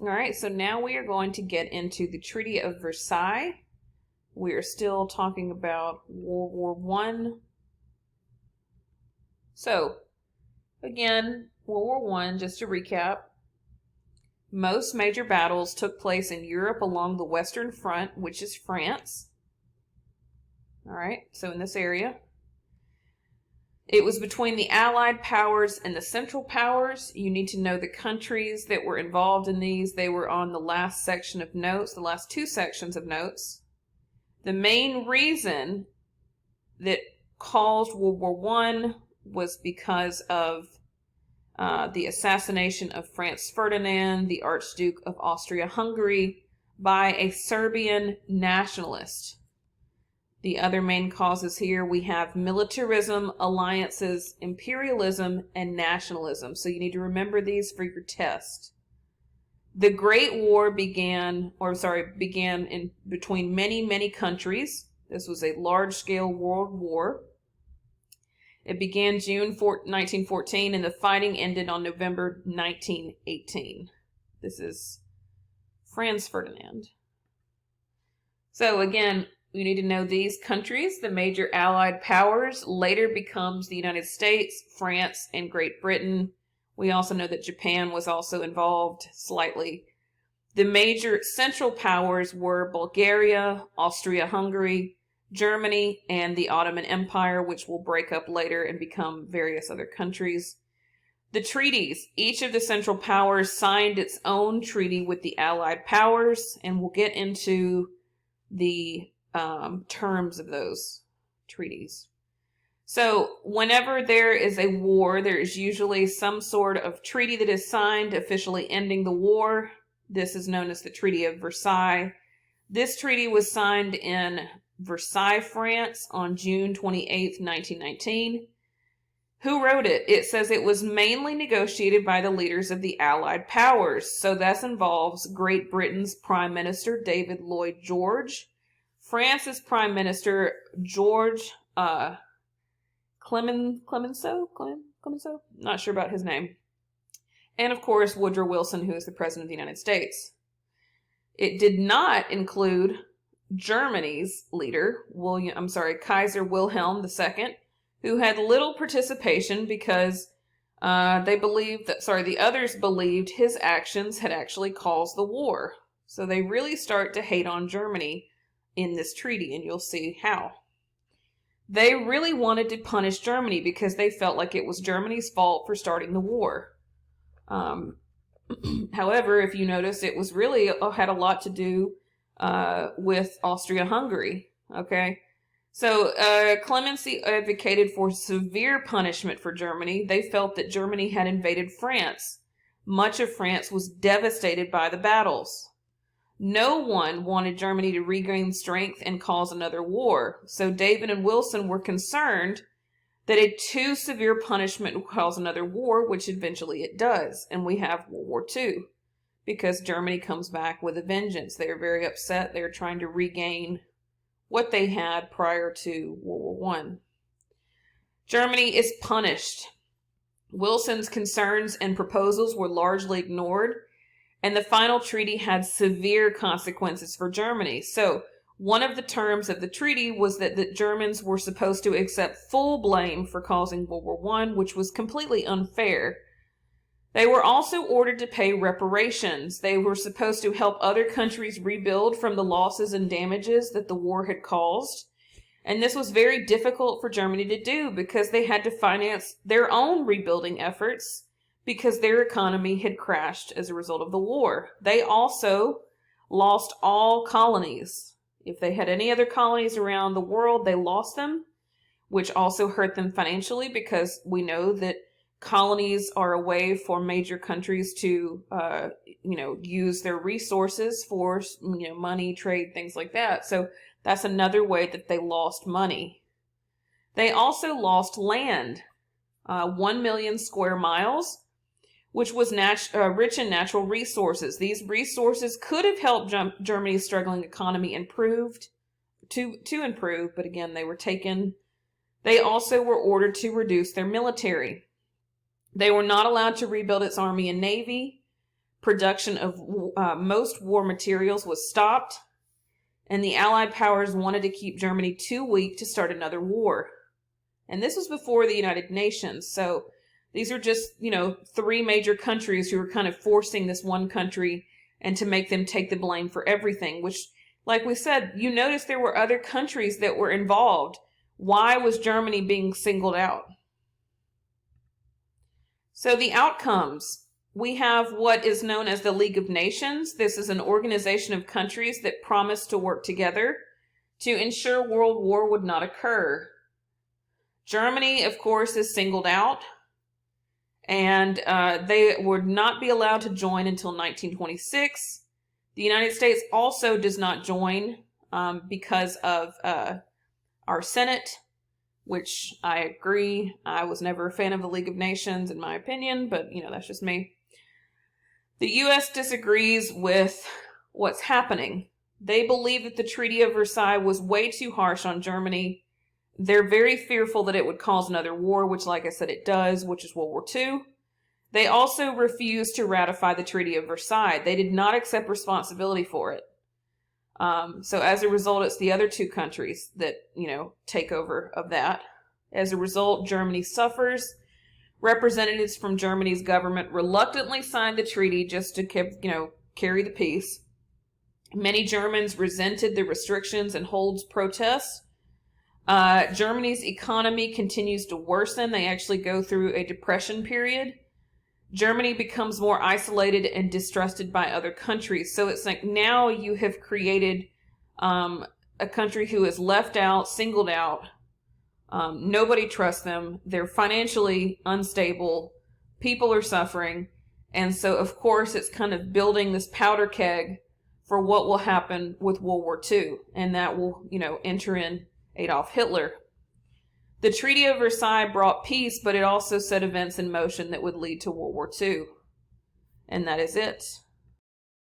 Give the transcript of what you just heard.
All right, so now we are going to get into the Treaty of Versailles. We are still talking about World War One. So, again, World War One, just to recap, most major battles took place in Europe along the Western Front, which is France. All right, so in this area. It was between the Allied powers and the Central powers. You need to know the countries that were involved in these. They were on the last section of notes, the last two sections of notes. The main reason that caused World War I was because of the assassination of Franz Ferdinand, the Archduke of Austria-Hungary, by a Serbian nationalist. The other main causes here, we have militarism, alliances, imperialism, and nationalism. So you need to remember these for your test. The Great War began in between many countries. This was a large-scale world war. It began June 1914, and the fighting ended on November 1918. This is Franz Ferdinand. So again, you need to know these countries. The major Allied powers later becomes the United States, France, and Great Britain. We also know that Japan was also involved slightly. The major Central powers were Bulgaria, Austria-Hungary, Germany, and the Ottoman Empire, which will break up later and become various other countries. The treaties. Each of the Central powers signed its own treaty with the Allied powers, and we'll get into the terms of those treaties. So whenever there is a war, there is usually some sort of treaty that is signed, officially ending the war. This is known as the Treaty of Versailles. This treaty was signed in Versailles, France on June 28th, 1919. Who wrote it? It says it was mainly negotiated by the leaders of the Allied powers. So that involves Great Britain's Prime Minister David Lloyd George, France's Prime Minister George Clemenceau? Not sure about his name. And of course, Woodrow Wilson, who is the President of the United States. It did not include Germany's leader, Kaiser Wilhelm II, who had little participation because the others believed his actions had actually caused the war. So they really start to hate on Germany in this treaty, and you'll see how. They really wanted to punish Germany because they felt like it was Germany's fault for starting the war. However, if you notice, it was really had a lot to do with Austria-Hungary. Okay, so clemency advocated for severe punishment for Germany. They felt that Germany had invaded France. Much of France was devastated by the battles. No one wanted Germany to regain strength and cause another war. So David and Wilson were concerned that a too severe punishment would cause another war, which eventually it does. And we have World War II because Germany comes back with a vengeance. They are very upset. They're trying to regain what they had prior to World War I. Germany is punished. Wilson's concerns and proposals were largely ignored, and the final treaty had severe consequences for Germany. So one of the terms of the treaty was that the Germans were supposed to accept full blame for causing World War I, which was completely unfair. They were also ordered to pay reparations. They were supposed to help other countries rebuild from the losses and damages that the war had caused. And this was very difficult for Germany to do because they had to finance their own rebuilding efforts because their economy had crashed as a result of the war. They also lost all colonies. If they had any other colonies around the world, they lost them, which also hurt them financially because we know that colonies are a way for major countries to, use their resources for, money, trade, things like that. So that's another way that they lost money. They also lost land, 1 million square miles, which was rich in natural resources. These resources could have helped Germany's struggling economy improve, but again, they were taken. They also were ordered to reduce their military. They were not allowed to rebuild its army and navy production of most war materials was stopped, and the Allied powers wanted to keep Germany too weak to start another war. And this was before the United Nations, so these are just, three major countries who were kind of forcing this one country and to make them take the blame for everything, which, like we said, you notice there were other countries that were involved. Why was Germany being singled out? So the outcomes. We have what is known as the League of Nations. This is an organization of countries that promised to work together to ensure World War would not occur. Germany, of course, is singled out, and they would not be allowed to join until 1926. The United States also does not join because of our Senate, which I agree. I was never a fan of the League of Nations, in my opinion, but, that's just me. The U.S. disagrees with what's happening. They believe that the Treaty of Versailles was way too harsh on Germany. They're very fearful that it would cause another war, which, like I said, it does, which is World War II. They also refused to ratify the Treaty of Versailles. They did not accept responsibility for it. So as a result, it's the other two countries that, take over of that. As a result, Germany suffers. Representatives from Germany's government reluctantly signed the treaty just to carry the peace. Many Germans resented the restrictions and holds protests. Germany's economy continues to worsen. They actually go through a depression period. Germany becomes more isolated and distrusted by other countries. So it's like now you have created a country who is left out, singled out. Nobody trusts them. They're financially unstable. People are suffering. And so, of course, it's kind of building this powder keg for what will happen with World War II. And that will, enter in Adolf Hitler. The Treaty of Versailles brought peace, but it also set events in motion that would lead to World War II. And that is it.